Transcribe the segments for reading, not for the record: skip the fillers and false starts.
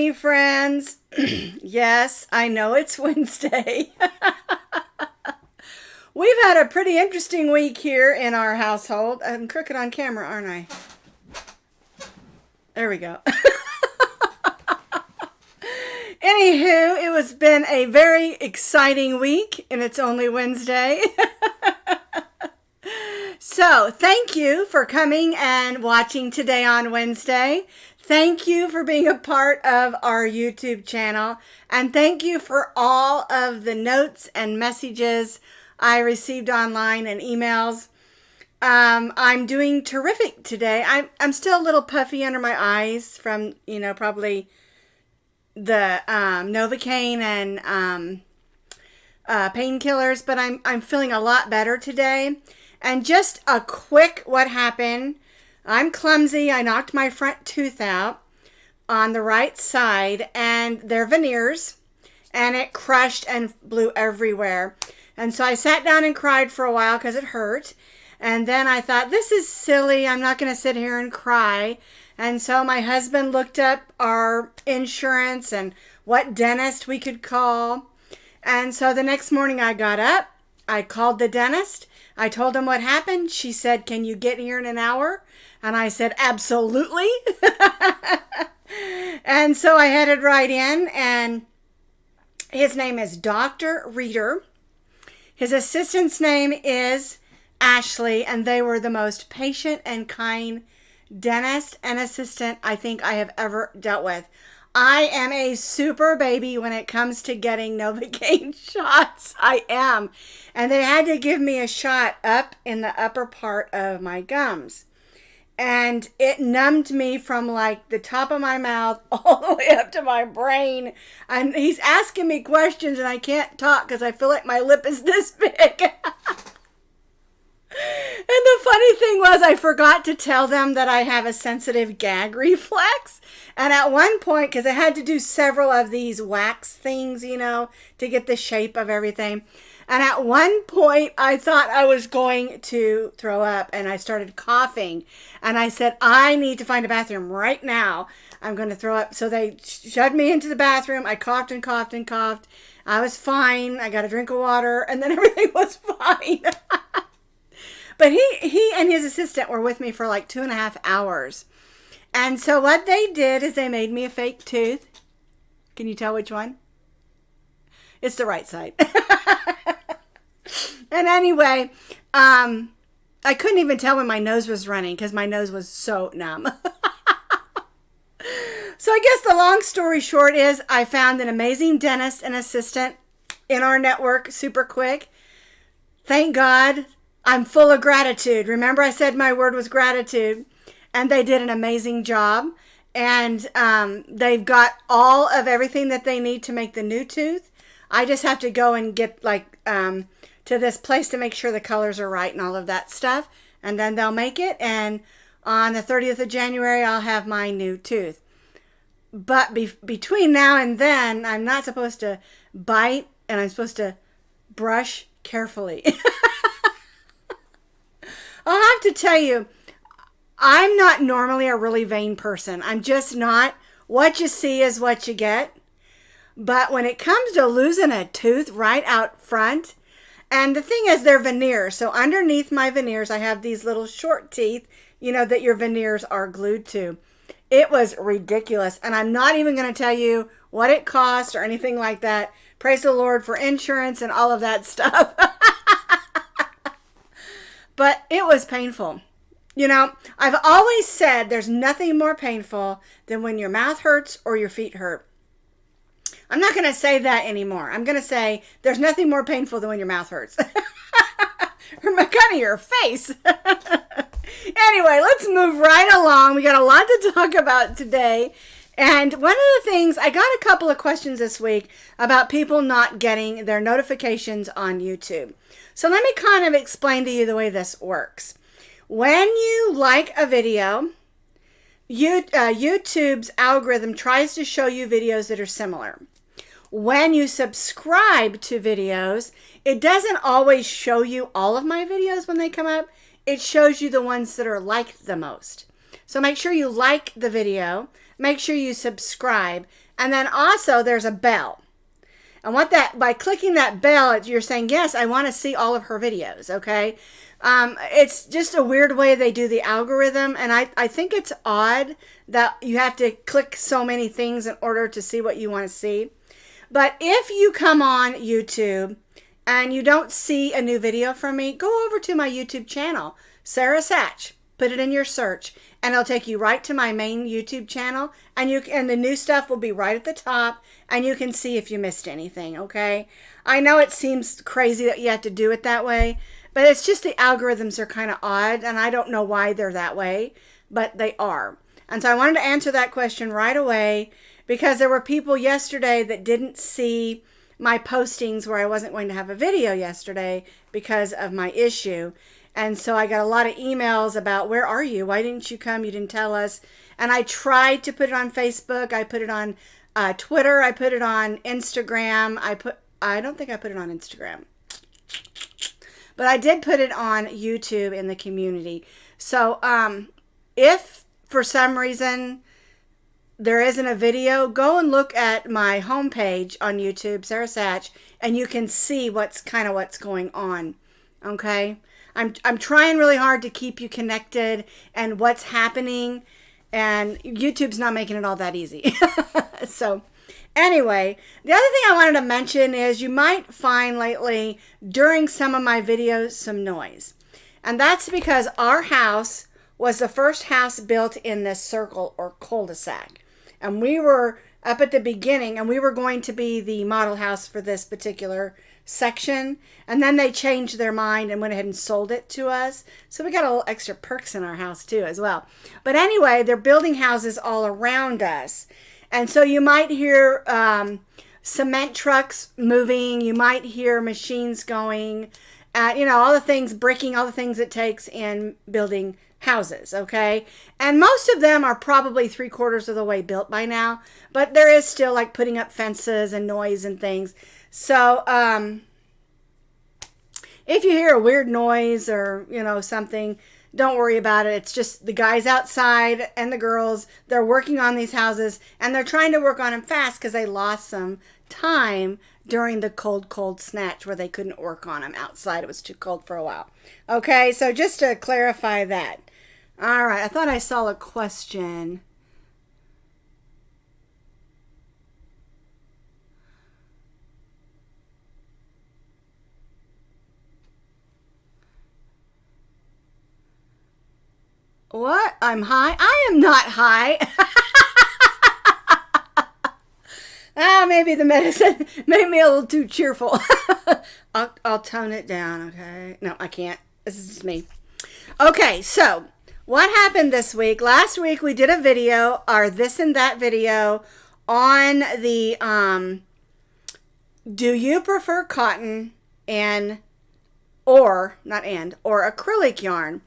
me, friends. Yes, I know it's Wednesday. We've had a pretty interesting week here in our household. I'm crooked on camera, aren't I? There we go. Anywho, it has been a very exciting week, and it's only Wednesday. So, thank you for coming and watching today on Wednesday. Thank you for being a part of our YouTube channel. And thank you for all of the notes and messages I received online and emails. I'm doing terrific today. I'm still a little puffy under my eyes from, probably the Novocaine and painkillers, but I'm feeling a lot better today. And just a quick what happened. I'm clumsy. I knocked my front tooth out on the right side, and they're veneers, and it crushed and blew everywhere. And so I sat down and cried for a while because it hurt. And then I thought, this is silly. I'm not going to sit here and cry. And so my husband looked up our insurance and what dentist we could call. And so the next morning I got up. I called the dentist. I told him what happened. She said, "Can you get here in an hour?" And I said, "Absolutely." And so I headed right in, and his name is Dr. Reeder. His assistant's name is Ashley, and they were the most patient and kind dentist and assistant I think I have ever dealt with. I am a super baby when it comes to getting Novocaine shots. I am. And they had to give me a shot up in the upper part of my gums. And it numbed me from like the top of my mouth all the way up to my brain. And he's asking me questions and I can't talk because I feel like my lip is this big. And the funny thing was, I forgot to tell them that I have a sensitive gag reflex. And at one point, because I had to do several of these wax things, to get the shape of everything. And at one point, I thought I was going to throw up, and I started coughing. And I said, I need to find a bathroom right now. I'm going to throw up. So they shoved me into the bathroom. I coughed and coughed and coughed. I was fine. I got a drink of water, and then everything was fine. But he and his assistant were with me for like 2.5 hours. And so what they did is they made me a fake tooth. Can you tell which one? It's the right side. And anyway, I couldn't even tell when my nose was running because my nose was so numb. So I guess the long story short is I found an amazing dentist and assistant in our network super quick. Thank God. I'm full of gratitude. Remember I said my word was gratitude. And they did an amazing job. And they've got all of everything that they need to make the new tooth. I just have to go and get to this place to make sure the colors are right and all of that stuff. And then they'll make it. And on the 30th of January, I'll have my new tooth. But between now and then, I'm not supposed to bite. And I'm supposed to brush carefully. I'll have to tell you, I'm not normally a really vain person. I'm just not. What you see is what you get. But when it comes to losing a tooth right out front, and the thing is they're veneers. So underneath my veneers, I have these little short teeth, that your veneers are glued to. It was ridiculous. And I'm not even going to tell you what it cost or anything like that. Praise the Lord for insurance and all of that stuff. But it was painful. I've always said there's nothing more painful than when your mouth hurts or your feet hurt. I'm not going to say that anymore. I'm going to say there's nothing more painful than when your mouth hurts. Or kind of your face. Anyway, let's move right along. We got a lot to talk about today. And one of the things, I got a couple of questions this week about people not getting their notifications on YouTube. So let me kind of explain to you the way this works. When you like a video, YouTube's algorithm tries to show you videos that are similar. When you subscribe to videos, it doesn't always show you all of my videos when they come up. It shows you the ones that are liked the most. So make sure you like the video, make sure you subscribe, And then also there's a bell. And what that, by clicking that bell, you're saying, yes, I want to see all of her videos, okay? It's just a weird way they do the algorithm. And I think it's odd that you have to click so many things in order to see what you want to see. But if you come on YouTube and you don't see a new video from me, go over to my YouTube channel, Sara Sach. Put it in your search, and it'll take you right to my main YouTube channel, and the new stuff will be right at the top, and you can see if you missed anything, okay? I know it seems crazy that you have to do it that way, but it's just the algorithms are kind of odd, and I don't know why they're that way, but they are. And so I wanted to answer that question right away, because there were people yesterday that didn't see my postings where I wasn't going to have a video yesterday because of my issue. And so I got a lot of emails about, where are you? Why didn't you come? You didn't tell us. And I tried to put it on Facebook. I put it on Twitter. I put it on Instagram. I don't think I put it on Instagram. But I did put it on YouTube in the community. So if for some reason there isn't a video, go and look at my homepage on YouTube, Sara Sach, and you can see what's going on. Okay? I'm trying really hard to keep you connected and what's happening, and YouTube's not making it all that easy. So anyway, the other thing I wanted to mention is you might find lately during some of my videos some noise. And that's because our house was the first house built in this circle or cul-de-sac. And we were up at the beginning, and we were going to be the model house for this particular section, and then they changed their mind and went ahead and sold it to us. So we got a little extra perks in our house too as well. But anyway, they're building houses all around us, and so you might hear cement trucks moving, you might hear machines going, all the things, bricking, all the things it takes in building houses, okay? And most of them are probably 3/4 of the way built by now, but there is still like putting up fences and noise and things. So if you hear a weird noise or, something, don't worry about it. It's just the guys outside and the girls, they're working on these houses, and they're trying to work on them fast because they lost some time during the cold snatch where they couldn't work on them outside. It was too cold for a while. Okay, so just to clarify that. All right, I thought I saw a question. What? I'm high? I am not high. Maybe the medicine made me a little too cheerful. I'll tone it down, okay? No, I can't. This is just me. Okay, so what happened this week? Last week we did a video, or this and that video, on the do you prefer cotton or acrylic yarn?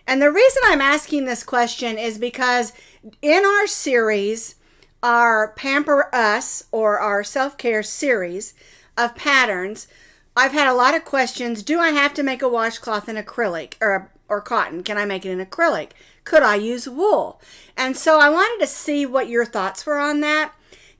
And the reason I'm asking this question is because in our series, our Pamper Us, or our self-care series of patterns, I've had a lot of questions. Do I have to make a washcloth in acrylic or cotton? Can I make it in acrylic? Could I use wool? And so I wanted to see what your thoughts were on that.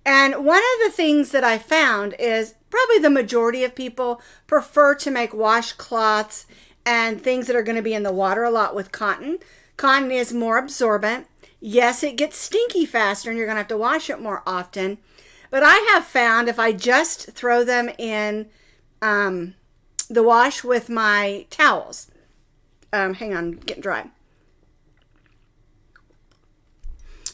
And one of the things that I found is probably the majority of people prefer to make washcloths and things that are going to be in the water a lot with cotton. Cotton is more absorbent. Yes, it gets stinky faster and you're going to have to wash it more often. But I have found if I just throw them in the wash with my towels. Hang on, I'm getting dry.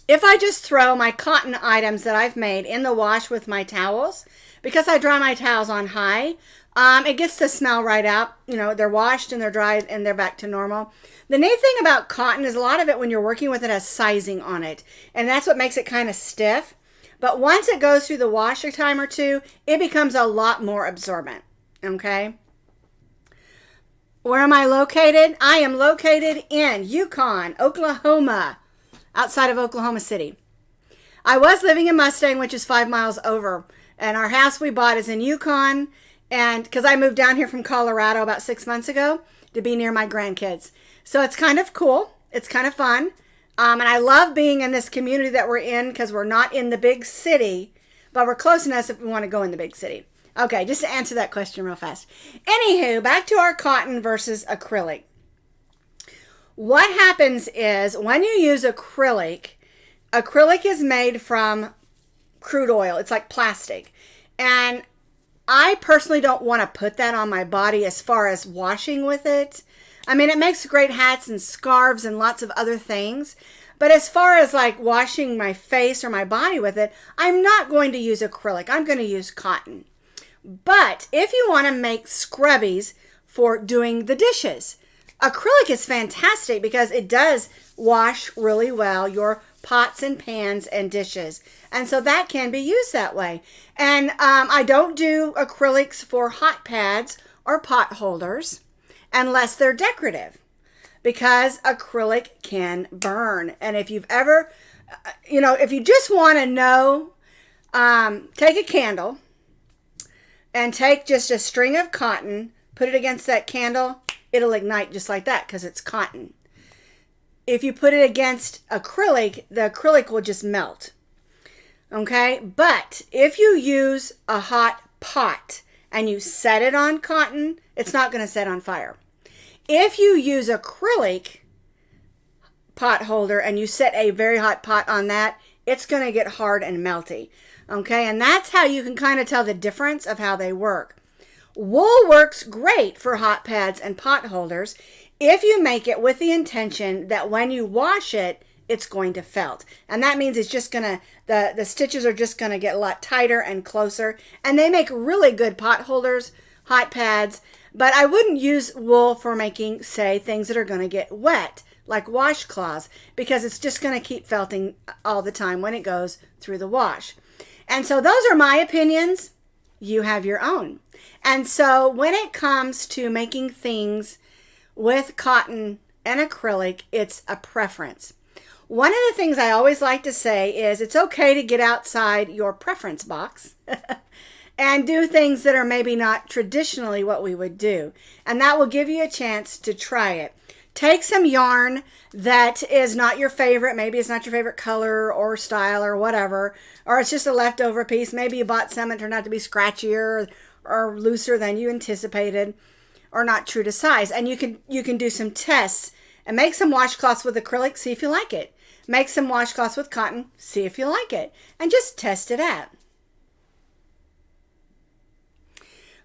If I just throw my cotton items that I've made in the wash with my towels, because I dry my towels on high, it gets the smell right out. They're washed and they're dried and they're back to normal. The neat thing about cotton is a lot of it, when you're working with it, has sizing on it. And that's what makes it kind of stiff. But once it goes through the wash a time or two, it becomes a lot more absorbent. Okay? Where am I located? I am located in Yukon, Oklahoma, outside of Oklahoma City. I was living in Mustang, which is 5 miles over. And our house we bought is in Yukon. And because I moved down here from Colorado about 6 months ago to be near my grandkids. So it's kind of cool. It's kind of fun. And I love being in this community that we're in because we're not in the big city. but we're close enough if we want to go in the big city. Okay, just to answer that question real fast. Anywho, back to our cotton versus acrylic. What happens is when you use acrylic, acrylic is made from crude oil. It's like plastic. And I personally don't want to put that on my body as far as washing with it. I mean, it makes great hats and scarves and lots of other things. But as far as like washing my face or my body with it, I'm not going to use acrylic. I'm going to use cotton. But if you want to make scrubbies for doing the dishes, acrylic is fantastic because it does wash really well your pots and pans and dishes. And so that can be used that way. And I don't do acrylics for hot pads or pot holders unless they're decorative, because acrylic can burn. And if you've ever, if you just want to know, take a candle and take just a string of cotton, put it against that candle, it'll ignite just like that because it's cotton. If you put it against acrylic, the acrylic will just melt. Okay? But if you use a hot pot and you set it on cotton, it's not going to set on fire. If you use acrylic pot holder and you set a very hot pot on that, it's going to get hard and melty. Okay? And that's how you can kind of tell the difference of how they work. Wool works great for hot pads and pot holders if you make it with the intention that when you wash it, it's going to felt. And that means it's just going to, the stitches are just going to get a lot tighter and closer. And they make really good pot holders, hot pads. But I wouldn't use wool for making, say, things that are going to get wet, like washcloths, because it's just going to keep felting all the time when it goes through the wash. And so those are my opinions. You have your own. And so when it comes to making things with cotton and acrylic, it's a preference. One of the things I always like to say is it's okay to get outside your preference box and do things that are maybe not traditionally what we would do. And that will give you a chance to try it. Take some yarn that is not your favorite. Maybe it's not your favorite color or style or whatever, or it's just a leftover piece. Maybe you bought some and turned out to be scratchier or looser than you anticipated, or not true to size. And you can do some tests and make some washcloths with acrylic, see if you like it. Make some washcloths with cotton, see if you like it. And just test it out.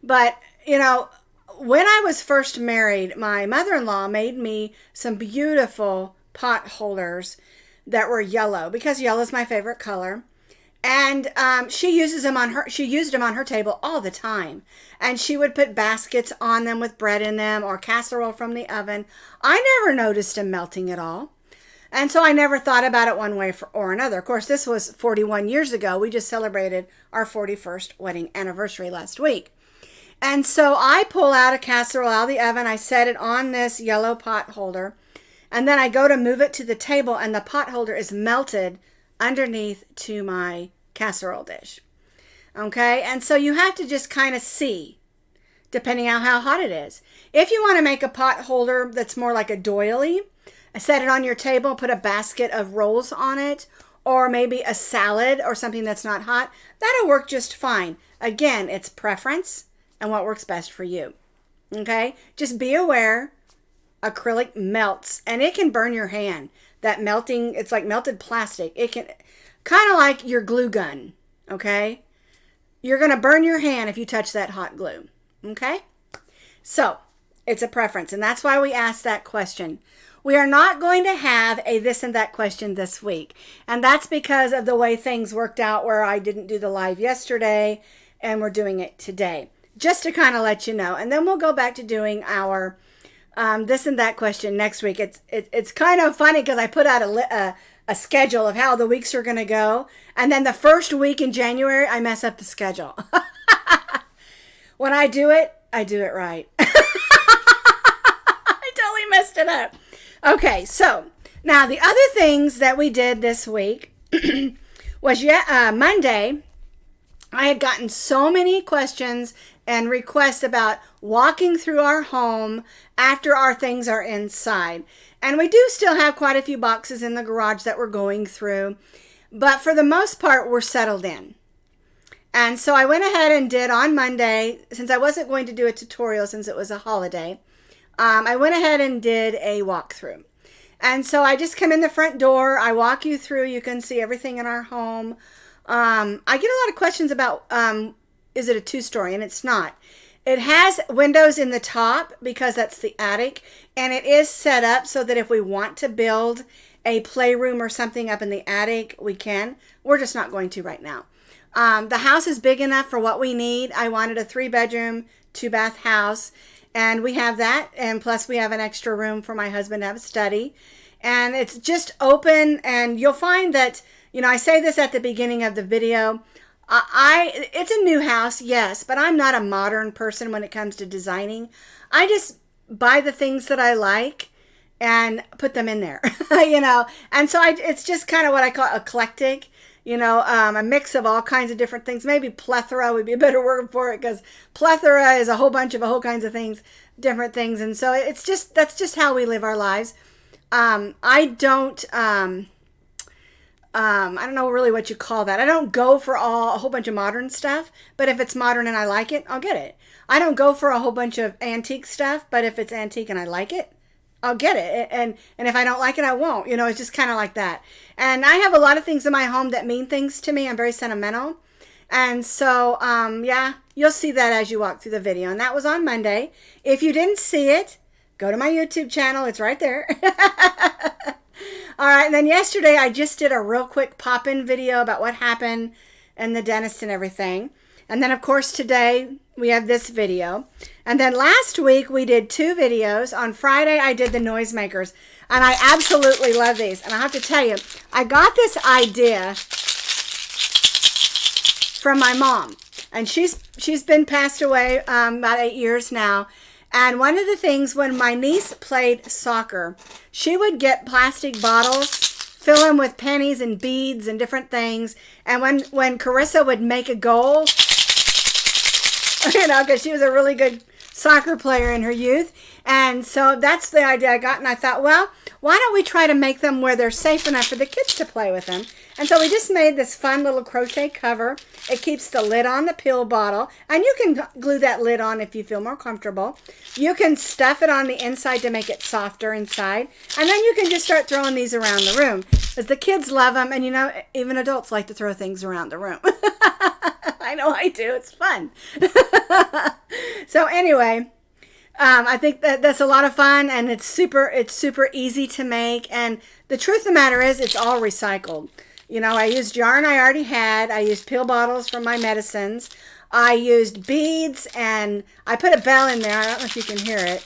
But, when I was first married, my mother-in-law made me some beautiful pot holders that were yellow, because yellow is my favorite color. And she used them on her table all the time. And she would put baskets on them with bread in them or casserole from the oven. I never noticed them melting at all. And so I never thought about it one way or another. Of course, this was 41 years ago. We just celebrated our 41st wedding anniversary last week. And so I pull out a casserole out of the oven. I set it on this yellow pot holder. And then I go to move it to the table, and the pot holder is melted underneath to my casserole dish. Okay? And so you have to just kind of see, depending on how hot it is. If you want to make a pot holder that's more like a doily, set it on your table, put a basket of rolls on it, or maybe a salad or something that's not hot, that'll work just fine. Again, it's preference and what works best for you. Okay? Just be aware, acrylic melts and it can burn your hand. That melting, it's like melted plastic. It can, kind of like your glue gun. Okay? You're going to burn your hand if you touch that hot glue. Okay? So, it's a preference, and that's why we asked that question. We are not going to have a this and that question this week. And that's because of the way things worked out, where I didn't do the live yesterday and we're doing it today. Just to kind of let you know. And then we'll go back to doing our this and that question next week. It's kind of funny because I put out a schedule of how the weeks are going to go. And then the first week in January, I mess up the schedule. When I do it right. I totally messed it up. Okay, so now the other things that we did this week was Monday. I had gotten so many questions and requests about walking through our home after our things are inside. And we do still have quite a few boxes in the garage that we're going through. But for the most part, we're settled in. And so I went ahead and did on Monday, since I wasn't going to do a tutorial since it was a holiday, I went ahead and did a walkthrough. And so I just come in the front door, I walk you through, you can see everything in our home. I get a lot of questions about, is it a two-story? And it's not. It has windows in the top because that's the attic, and it is set up so that if we want to build a playroom or something up in the attic, we can. We're just not going to right now. The house is big enough for what we need. I wanted a 3-bedroom, 2-bath house, and we have that, and plus we have an extra room for my husband to have a study. And it's just open, and you'll find that, you know, I say this at the beginning of the video, it's a new house, yes, but I'm not a modern person when it comes to designing. I just buy the things that I like and put them in there, you know. And so it's just kind of what I call eclectic, you know, a mix of all kinds of different things. Maybe plethora would be a better word for it, because plethora is a whole bunch of a whole kinds of things, different things. And so it's just, that's just how we live our lives. I don't know really what you call that. I don't go for a whole bunch of modern stuff, but if it's modern and I like it, I'll get it. I don't go for a whole bunch of antique stuff, but if it's antique and I like it, I'll get it. And if I don't like it, I won't. You know, it's just kind of like that. And I have a lot of things in my home that mean things to me. I'm very sentimental. And so, yeah, you'll see that as you walk through the video. And that was on Monday. If you didn't see it, go to my YouTube channel. It's right there. All right, and then yesterday I just did a real quick pop-in video about what happened in the dentist and everything. And then, of course, today we have this video. And then last week we did 2 videos. On Friday I did the noisemakers, and I absolutely love these. And I have to tell you, I got this idea from my mom, and she's been passed away about 8 years now. And one of the things, when my niece played soccer, she would get plastic bottles, fill them with pennies and beads and different things. And when Carissa would make a goal, you know, because she was a really good soccer player in her youth. And so that's the idea I got. And I thought, well, why don't we try to make them where they're safe enough for the kids to play with them? And so we just made this fun little crochet cover. It keeps the lid on the pill bottle. And you can glue that lid on if you feel more comfortable. You can stuff it on the inside to make it softer inside. And then you can just start throwing these around the room, because the kids love them. And, you know, even adults like to throw things around the room. I know I do. It's fun. So anyway, I think that's a lot of fun, and it's super easy to make. And the truth of the matter is, it's all recycled. You know, I used yarn I already had. I used pill bottles from my medicines. I used beads, and I put a bell in there. I don't know if you can hear it.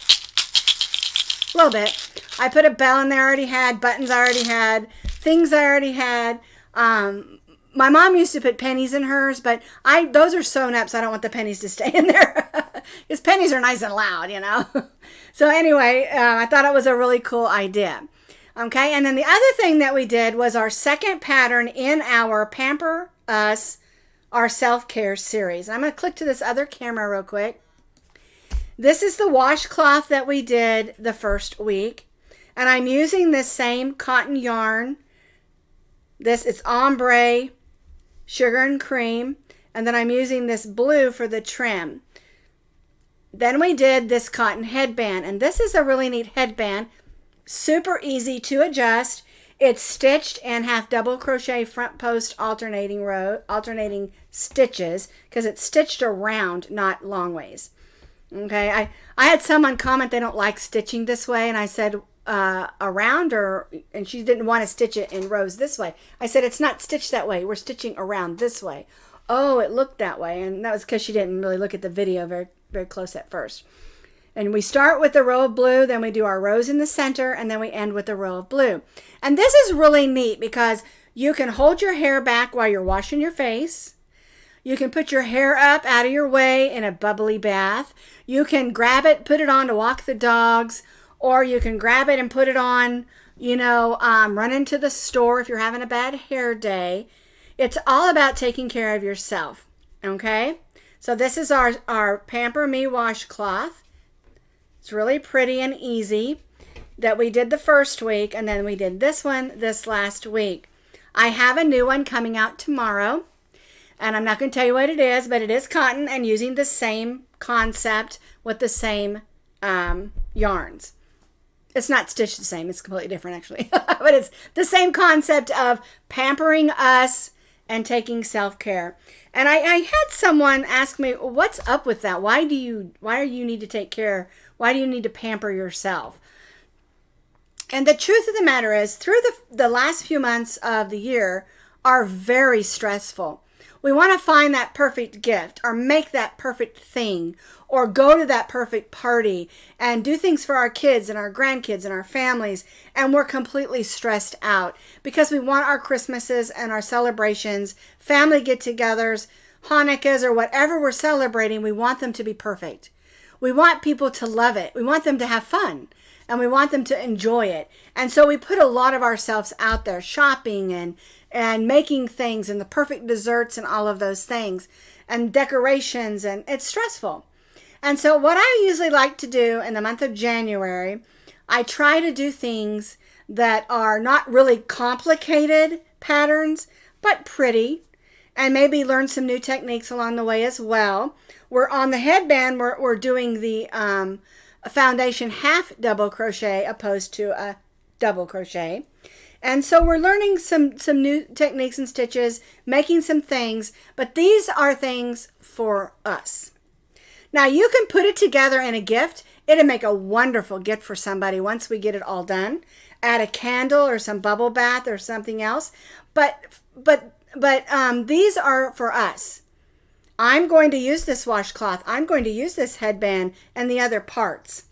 A little bit. I put a bell in there I already had, buttons I already had, things I already had. My mom used to put pennies in hers, but those are sewn up, so I don't want the pennies to stay in there. Because pennies are nice and loud, you know. So anyway, I thought it was a really cool idea. Okay, and then the other thing that we did was our second pattern in our Pamper Us, our self-care series. I'm going to click to this other camera real quick. This is the washcloth that we did the first week. And I'm using this same cotton yarn. It's ombre, sugar and cream. And then I'm using this blue for the trim. Then we did this cotton headband. And this is a really neat headband. Super easy to adjust. It's stitched and half double crochet front post alternating stitches, because it's stitched around, not long ways. Okay, I had someone comment they don't like stitching this way, and I said around, and she didn't want to stitch it in rows this way. I said, it's not stitched that way. We're stitching around this way. Oh, it looked that way, and that was because she didn't really look at the video very, very close at first. And we start with the row of blue, then we do our rows in the center, and then we end with a row of blue. And this is really neat because you can hold your hair back while you're washing your face. You can put your hair up out of your way in a bubbly bath. You can grab it, put it on to walk the dogs, or you can grab it and put it on, you know, run into the store if you're having a bad hair day. It's all about taking care of yourself, okay? So this is our Pamper Me washcloth. It's really pretty and easy that we did the first week, and then we did this one this last week. I have a new one coming out tomorrow. And I'm not going to tell you what it is, but it is cotton and using the same concept with the same yarns. It's not stitched the same. It's completely different, actually. But it's the same concept of pampering us and taking self-care. And I had someone ask me, what's up with that? Why do you need to take care? Why do you need to pamper yourself? And the truth of the matter is, through the last few months of the year are very stressful. We want to find that perfect gift or make that perfect thing or go to that perfect party and do things for our kids and our grandkids and our families. And we're completely stressed out because we want our Christmases and our celebrations, family get-togethers, Hanukkahs, or whatever we're celebrating, we want them to be perfect. We want people to love it. We want them to have fun. And we want them to enjoy it. And so we put a lot of ourselves out there shopping and making things and the perfect desserts and all of those things and decorations, and it's stressful. And so what I usually like to do in the month of January, I try to do things that are not really complicated patterns, but pretty, and maybe learn some new techniques along the way as well. We're on the headband, we're doing the a foundation half double crochet opposed to a double crochet. And so we're learning some new techniques and stitches, making some things, but these are things for us. Now you can put it together in a gift. It'll make a wonderful gift for somebody once we get it all done. Add a candle or some bubble bath or something else. But these are for us. I'm going to use this washcloth. I'm going to use this headband and the other parts.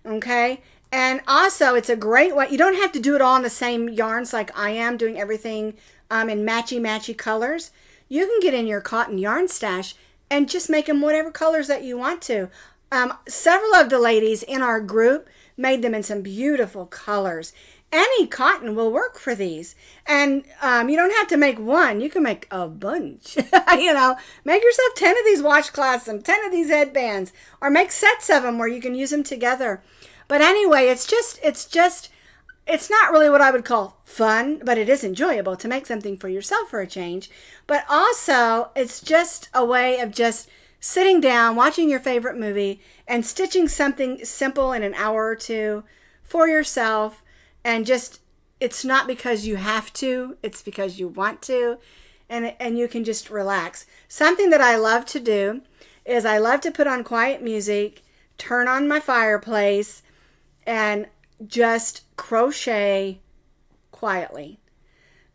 Okay? And also, it's a great way. You don't have to do it all in the same yarns like I am, doing everything in matchy colors. You can get in your cotton yarn stash and just make them whatever colors that you want to. Several of the ladies in our group made them in some beautiful colors. Any cotton will work for these. And you don't have to make one. You can make a bunch. Make yourself 10 of these washcloths and 10 of these headbands. Or make sets of them where you can use them together. But anyway, it's not really what I would call fun, but it is enjoyable to make something for yourself for a change. But also, it's just a way of just sitting down, watching your favorite movie, and stitching something simple in an hour or two for yourself. And just, it's not because you have to, it's because you want to, and you can just relax. Something that I love to do is I love to put on quiet music, turn on my fireplace, and just crochet quietly.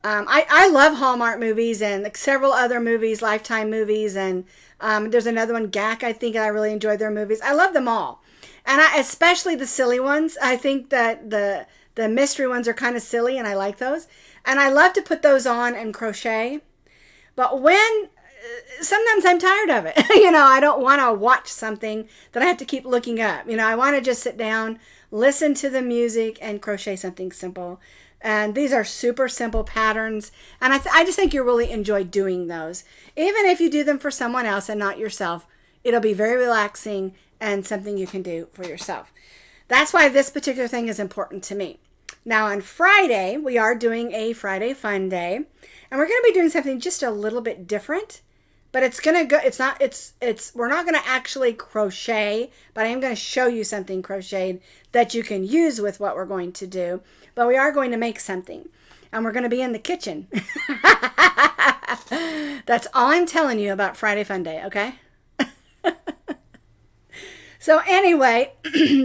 I love Hallmark movies and several other movies, Lifetime movies, and there's another one, GAC, I think I really enjoy their movies. I love them all. And especially the silly ones. I think that the mystery ones are kind of silly, and I like those. And I love to put those on and crochet. But sometimes I'm tired of it. I don't want to watch something that I have to keep looking up. I want to just sit down, listen to the music, and crochet something simple. And these are super simple patterns. And I just think you'll really enjoy doing those. Even if you do them for someone else and not yourself, it'll be very relaxing and something you can do for yourself. That's why this particular thing is important to me. Now on Friday, we are doing a Friday Fun Day. And we're going to be doing something just a little bit different. But we're not going to actually crochet, but I am going to show you something crocheted that you can use with what we're going to do. But we are going to make something, and we're going to be in the kitchen. That's all I'm telling you about Friday Fun Day, okay? So anyway,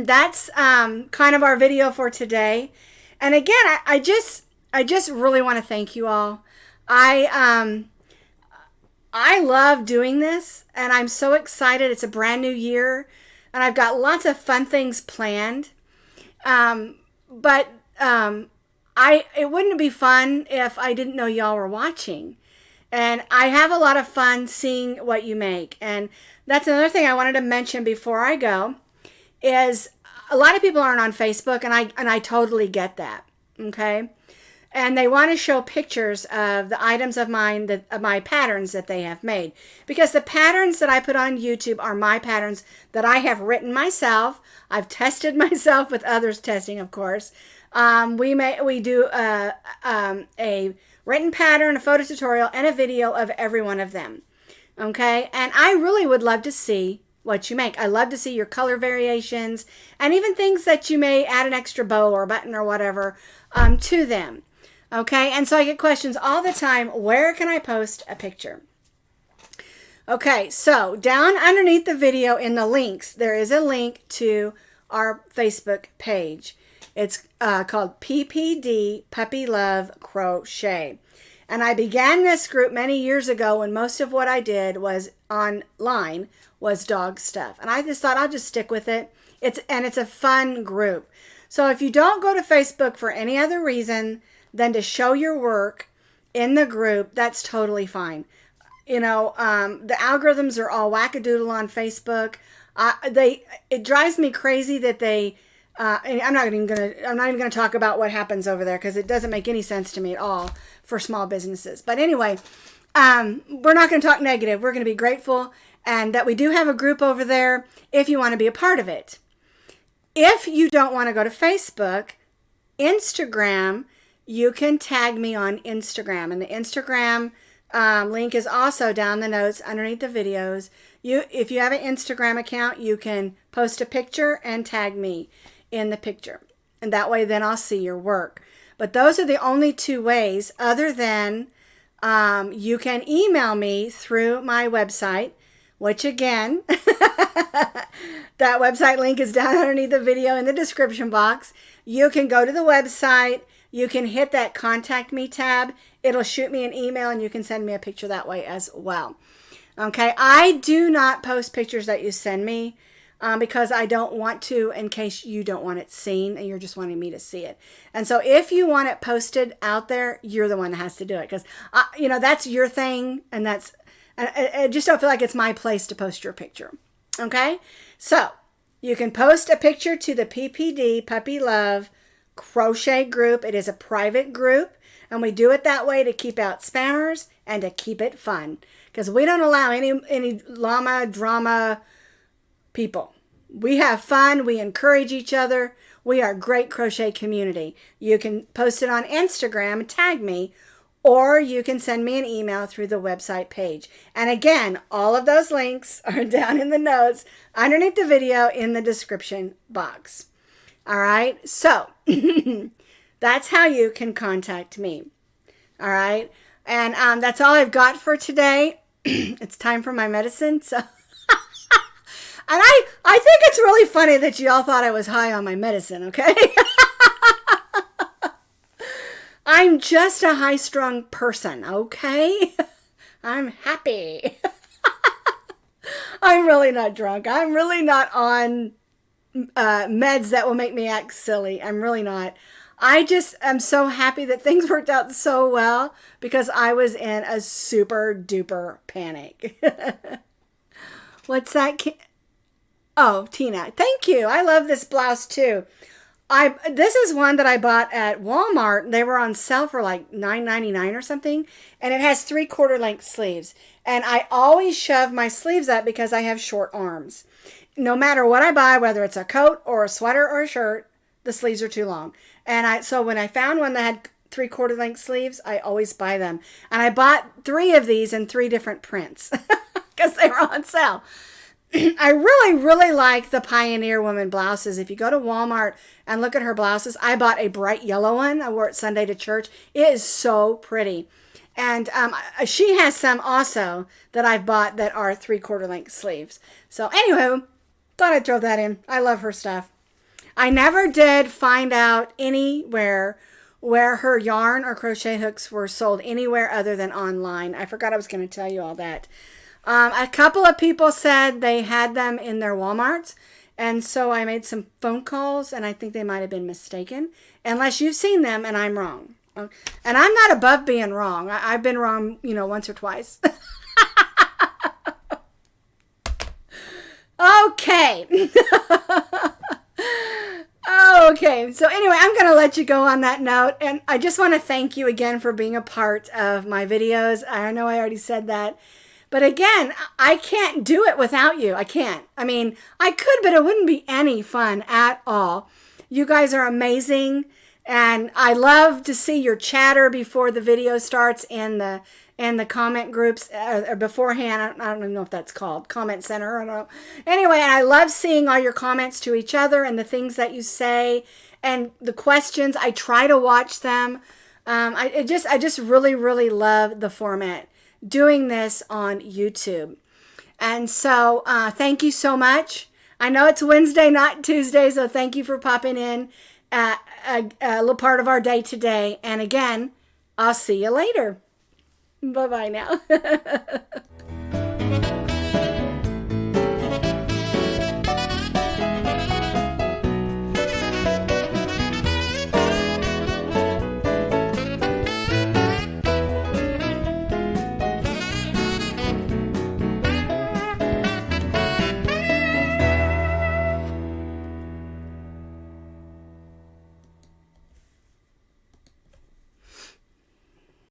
that's kind of our video for today. And again, I just really want to thank you all. I love doing this, and I'm so excited. It's a brand new year, and I've got lots of fun things planned. But it wouldn't be fun if I didn't know y'all were watching. And I have a lot of fun seeing what you make. And that's another thing I wanted to mention before I go, is a lot of people aren't on Facebook, and I totally get that, okay? And they want to show pictures of the items of mine, of my patterns that they have made. Because the patterns that I put on YouTube are my patterns that I have written myself. I've tested myself with others testing, of course. We do a written pattern, a photo tutorial, and a video of every one of them. Okay, and I really would love to see what you make. I love to see your color variations and even things that you may add an extra bow or button or whatever to them. Okay, and so I get questions all the time, where can I post a picture? Okay, so down underneath the video in the links, there is a link to our Facebook page. It's called PPD Puppy Love Crochet. And I began this group many years ago when most of what I did was online, was dog stuff. And I just thought I'll just stick with it. It's a fun group. So if you don't go to Facebook for any other reason than to show your work in the group, that's totally fine. You know, the algorithms are all wackadoodle on Facebook. It drives me crazy that they. I'm not even gonna talk about what happens over there because it doesn't make any sense to me at all for small businesses. But anyway, we're not going to talk negative. We're going to be grateful and that we do have a group over there if you want to be a part of it. If you don't want to go to Facebook, Instagram, you can tag me on Instagram, and the Instagram link is also down the notes underneath the videos. If you have an Instagram account, you can post a picture and tag me in the picture, and that way then I'll see your work. But those are the only two ways, other than you can email me through my website, which again, that website link is down underneath the video in the description box. You can go to the website, you can hit that contact me tab, it'll shoot me an email and you can send me a picture that way as well. Okay, I do not post pictures that you send me because I don't want to, in case you don't want it seen and you're just wanting me to see it. And so if you want it posted out there, you're the one that has to do it because, you know, that's your thing, and I just don't feel like it's my place to post your picture. Okay, so you can post a picture to the PPD Puppy Love Crochet group. It is a private group, and we do it that way to keep out spammers and to keep it fun because we don't allow any llama drama people. We have fun. We encourage each other. We are a great crochet community. You can post it on Instagram and tag me, or you can send me an email through the website page. And again, all of those links are down in the notes underneath the video in the description box. All right. So that's how you can contact me. All right. And that's all I've got for today. It's time for my medicine. So. And I think it's really funny that you all thought I was high on my medicine, okay? I'm just a high-strung person, okay? I'm happy. I'm really not drunk. I'm really not on meds that will make me act silly. I'm really not. I just am so happy that things worked out so well because I was in a super-duper panic. What's that? Oh, Tina, thank you. I love this blouse too. This is one that I bought at Walmart. They were on sale for like $9.99 or something, and it has 3/4 length sleeves. And I always shove my sleeves up because I have short arms. No matter what I buy, whether it's a coat or a sweater or a shirt, the sleeves are too long. And so when I found one that had 3/4 length sleeves, I always buy them. And I bought 3 of these in 3 different prints because they were on sale. I really, really like the Pioneer Woman blouses. If you go to Walmart and look at her blouses, I bought a bright yellow one. I wore it Sunday to church. It is so pretty. And she has some also that I've bought that are 3/4 length sleeves. So anywho, thought I'd throw that in. I love her stuff. I never did find out anywhere where her yarn or crochet hooks were sold anywhere other than online. I forgot I was going to tell you all that. A couple of people said they had them in their Walmarts, and so I made some phone calls, and I think they might have been mistaken, unless you've seen them and I'm wrong. And I'm not above being wrong. I've been wrong, you know, once or twice. Okay. Okay, so anyway, I'm going to let you go on that note, and I just want to thank you again for being a part of my videos. I know I already said that. But again, I can't do it without you. I can't. I mean, I could, but it wouldn't be any fun at all. You guys are amazing, and I love to see your chatter before the video starts in the in the comment groups or beforehand. I don't even know if that's called comment center. I don't know. Anyway, I love seeing all your comments to each other and the things that you say and the questions. I try to watch them. I just really, really love the format doing this on YouTube. And so thank you so much. I know it's Wednesday, not Tuesday, so thank you for popping in a little part of our day today. And again, I'll see you later. Bye-bye now.